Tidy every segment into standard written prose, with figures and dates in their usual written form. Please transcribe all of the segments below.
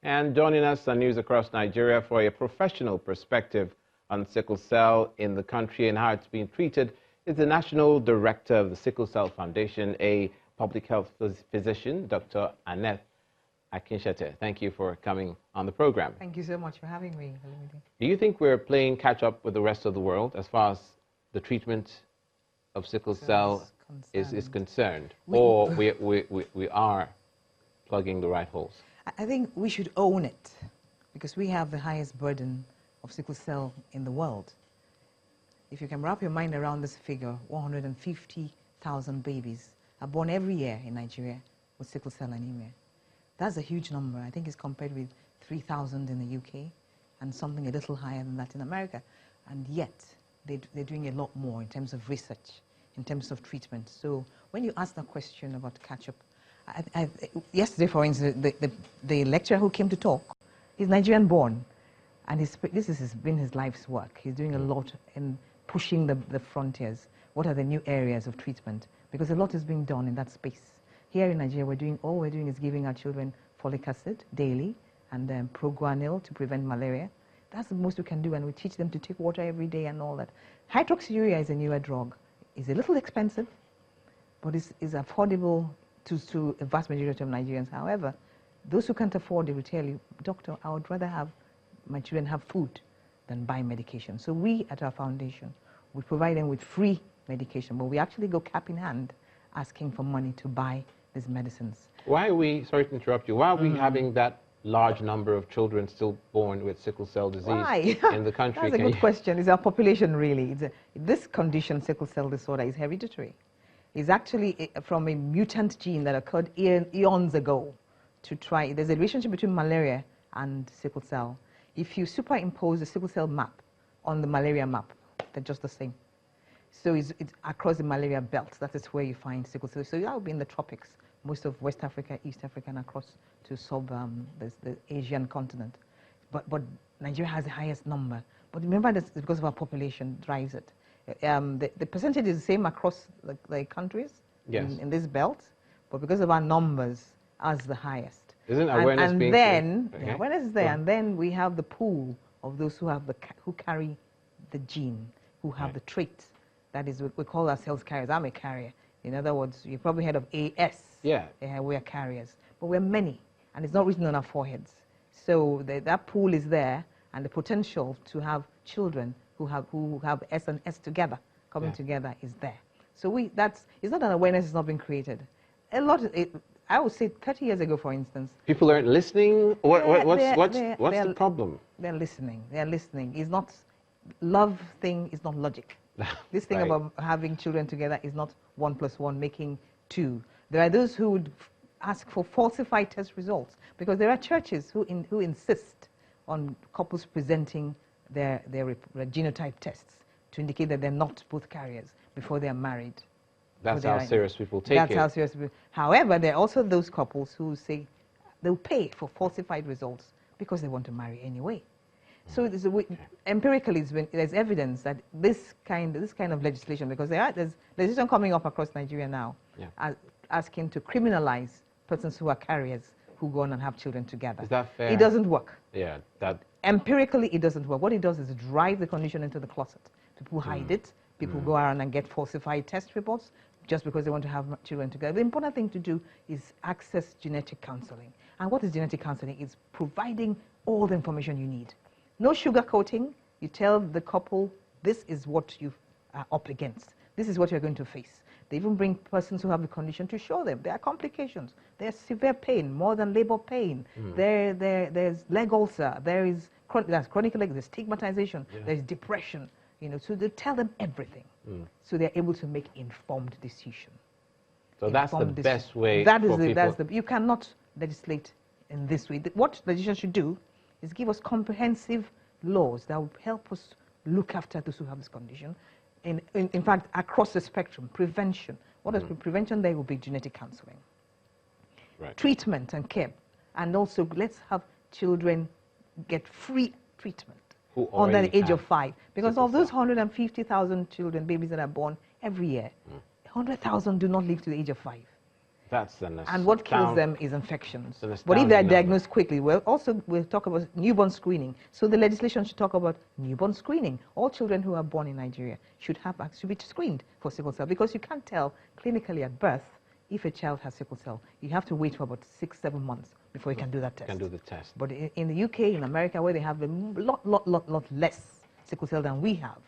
And joining us on News Across Nigeria for a professional perspective on sickle cell in the country and how it's being treated is the National Director of the Sickle Cell Foundation, a public health physician, Dr. Akinsete. Thank you for coming on the program. Thank you so much for having me. Do you think we're playing catch-up with the rest of the world as far as the treatment of sickle cell is concerned? Or we are plugging the right holes? I think we should own it because we have the highest burden of sickle cell in the world. If you can wrap your mind around this figure, 150,000 babies are born every year in Nigeria with sickle cell anemia. That's a huge number. I think it's compared with 3,000 in the UK and something a little higher than that in America. And yet, they're doing a lot more in terms of research, in terms of treatment. So when you ask that question about catch-up, yesterday, for instance, the lecturer who came to talk, he's Nigerian born, and this has been his life's work. He's doing a lot in pushing the frontiers. What are the new areas of treatment? Because a lot is being done in that space. Here in Nigeria, all we're doing is giving our children folic acid daily and proguanil to prevent malaria. That's the most we can do, and we teach them to take water every day and all that. Hydroxyurea is a newer drug. It's a little expensive, but it's affordable to a vast majority of Nigerians. However, those who can't afford it will tell you, doctor, I would rather have my children have food than buy medication. So we at our foundation, we provide them with free medication, but we actually go cap in hand asking for money to buy these medicines. Why are we, sorry to interrupt you, why are we having that large number of children still born with sickle cell disease in the country? That's a good question. It's our population, really. This condition, sickle cell disorder, is hereditary. Is actually from a mutant gene that occurred eons ago there's a relationship between malaria and sickle cell. If you superimpose the sickle cell map on the malaria map, they're just the same. So it's across the malaria belt. That is where you find sickle cell. So that would be in the tropics, most of West Africa, East Africa, and across to the Asian continent. But Nigeria has the highest number. But remember, that's because of our population drives it. The percentage is the same across the countries in this belt, but because of our numbers, ours is the highest. Isn't awareness being then awareness is there, and then we have the pool of those who carry the gene, who have the trait. That is, we call ourselves carriers. I'm a carrier. In other words, you've probably heard of AS. Yeah. We are carriers, but we're many, and it's not written on our foreheads. So that pool is there, and the potential to have children who have S and S together, coming together is there. So it's not an awareness is not being created. I would say 30 years ago, for instance. People aren't listening? What's the problem? They're listening. They're listening. It's not, love thing is not logic. This thing about having children together is not 1 + 1 making 2. There are those who would ask for falsified test results because there are churches who insist on couples presenting their genotype tests to indicate that they're not both carriers before they're married. That's how serious people take it. That's how serious people. However, there are also those couples who say they'll pay for falsified results because they want to marry anyway. So empirically, there's evidence that this kind of legislation, because there's legislation coming up across Nigeria now, asking to criminalize persons who are carriers who go on and have children together. Is that fair? It doesn't work. Yeah, empirically, it doesn't work. What it does is drive the condition into the closet. People hide it. People go around and get falsified test reports just because they want to have children together. The important thing to do is access genetic counseling. And what is genetic counseling? It's providing all the information you need. No sugarcoating. You tell the couple, this is what you are up against. This is what you're going to face. They even bring persons who have the condition to show them. There are complications. There's severe pain, more than labor pain. There's leg ulcer. There's chronic leg. There's stigmatization. There's depression. So they tell them everything. So they're able to make informed decision. So that's the best way you cannot legislate in this way. What legislation should do is give us comprehensive laws that will help us look after those who have this condition. In fact, across the spectrum, prevention. What is prevention? There will be genetic counseling. Treatment and care. And also, let's have children get free treatment under the age of 5. Because of those 150,000 children, babies that are born every year, 100,000 do not live to the age of 5. That's and what kills them is infections. But if they're diagnosed quickly, we'll talk about newborn screening. So the legislation should talk about newborn screening. All children who are born in Nigeria should be screened for sickle cell, because you can't tell clinically at birth if a child has sickle cell. You have to wait for about 6-7 months before you can do that test. Can do the test. But in the UK, in America, where they have a lot less sickle cell than we have,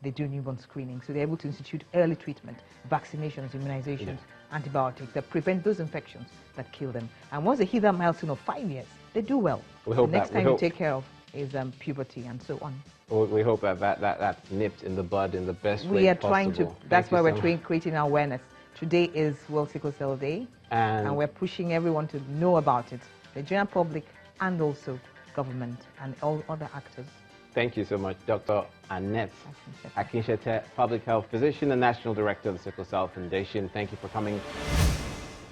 they do newborn screening. So they're able to institute early treatment, vaccinations, immunizations, antibiotics that prevent those infections that kill them. And once they hit that milestone of 5 years, they do well. We hope the next time you take care of is puberty and so on. We hope that's nipped in the bud in the best way possible. We are trying to, that's why we're creating awareness. Today is World Sickle Cell Day, and we're pushing everyone to know about it, the general public and also government and all other actors. Thank you so much, Dr. Annette Akinsete, Public Health Physician and National Director of the Sickle Cell Foundation. Thank you for coming.